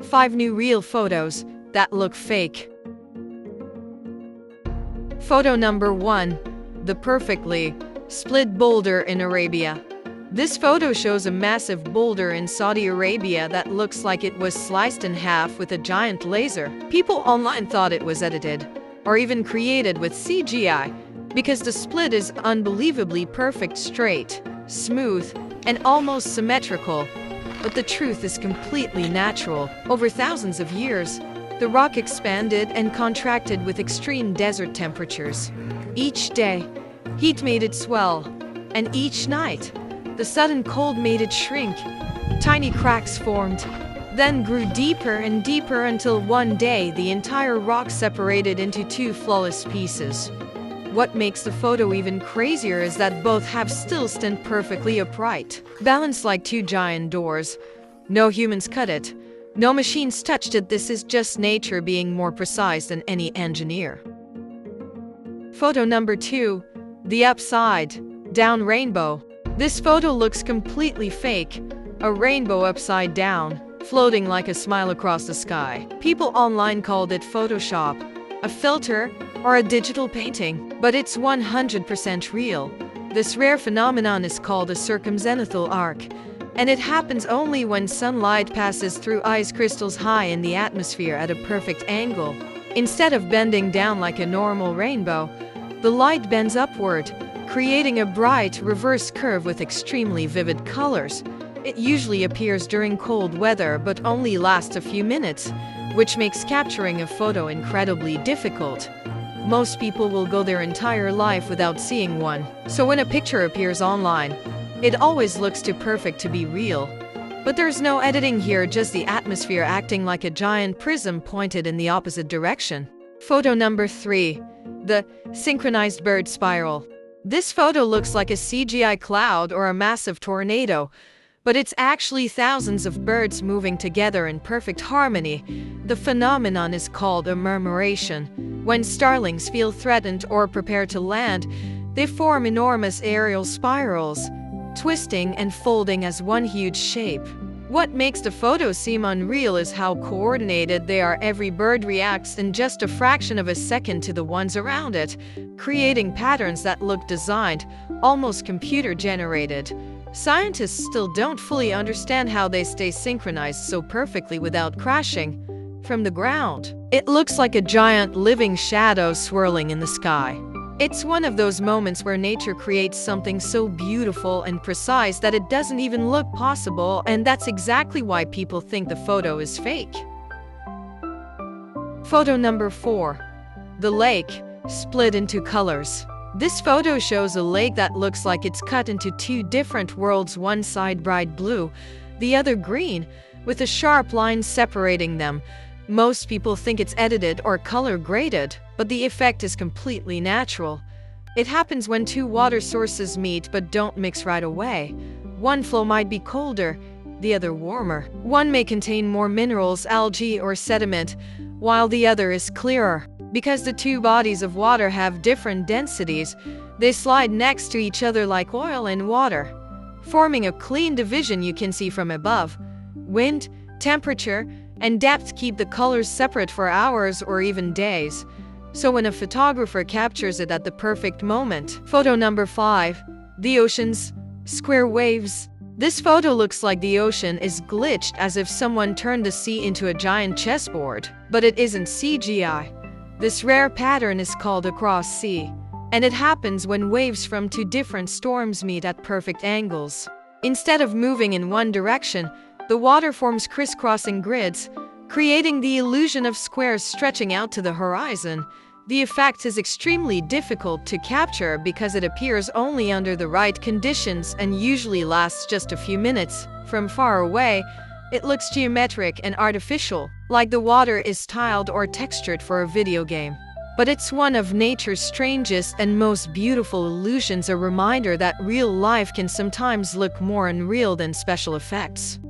5 new real photos that look fake. Photo number 1. The perfectly split boulder in Arabia. This photo shows a massive boulder in Saudi Arabia that looks like it was sliced in half with a giant laser. People online thought it was edited or even created with CGI because the split is unbelievably perfect, straight, smooth, and almost symmetrical. But the truth is completely natural. Over thousands of years, the rock expanded and contracted with extreme desert temperatures. Each day, heat made it swell, and each night, the sudden cold made it shrink. Tiny cracks formed, then grew deeper and deeper until one day the entire rock separated into 2 flawless pieces. What makes the photo even crazier is that both have still stand perfectly upright, balanced like 2 giant doors. No humans cut it, no machines touched it. This is just nature being more precise than any engineer. Photo number 2. The upside down rainbow. This photo looks completely fake. A rainbow upside down, floating like a smile across the sky. People online called it Photoshop, a filter, or a digital painting, but it's 100% real. This rare phenomenon is called a circumzenithal arc, and it happens only when sunlight passes through ice crystals high in the atmosphere at a perfect angle. Instead of bending down like a normal rainbow, the light bends upward, creating a bright reverse curve with extremely vivid colors. It usually appears during cold weather but only lasts a few minutes, which makes capturing a photo incredibly difficult. Most people will go their entire life without seeing one. So when a picture appears online, it always looks too perfect to be real. But there's no editing here, just the atmosphere acting like a giant prism pointed in the opposite direction. Photo number 3. The synchronized bird spiral. This photo looks like a CGI cloud or a massive tornado, but it's actually thousands of birds moving together in perfect harmony. The phenomenon is called a murmuration. When starlings feel threatened or prepare to land, they form enormous aerial spirals, twisting and folding as one huge shape. What makes the photo seem unreal is how coordinated they are. Every bird reacts in just a fraction of a second to the ones around it, creating patterns that look designed, almost computer-generated. Scientists still don't fully understand how they stay synchronized so perfectly without crashing from the ground. It looks like a giant living shadow swirling in the sky. It's one of those moments where nature creates something so beautiful and precise that it doesn't even look possible, and that's exactly why people think the photo is fake. Photo number 4. The lake split into colors. This photo shows a lake that looks like it's cut into 2 different worlds, one side bright blue, the other green, with a sharp line separating them. Most people think it's edited or color graded, but the effect is completely natural. It happens when 2 water sources meet but don't mix right away. One flow might be colder, the other warmer. One may contain more minerals, algae, or sediment, while the other is clearer. Because the 2 bodies of water have different densities, they slide next to each other like oil and water, forming a clean division you can see from above. Wind, temperature, and depth keep the colors separate for hours or even days. So when a photographer captures it at the perfect moment. Photo number 5. The ocean's square waves. This photo looks like the ocean is glitched, as if someone turned the sea into a giant chessboard. But it isn't CGI. This rare pattern is called a cross sea, and it happens when waves from 2 different storms meet at perfect angles. Instead of moving in one direction, the water forms crisscrossing grids, creating the illusion of squares stretching out to the horizon. The effect is extremely difficult to capture because it appears only under the right conditions and usually lasts just a few minutes. From far away, it looks geometric and artificial, like the water is tiled or textured for a video game. But it's one of nature's strangest and most beautiful illusions, a reminder that real life can sometimes look more unreal than special effects.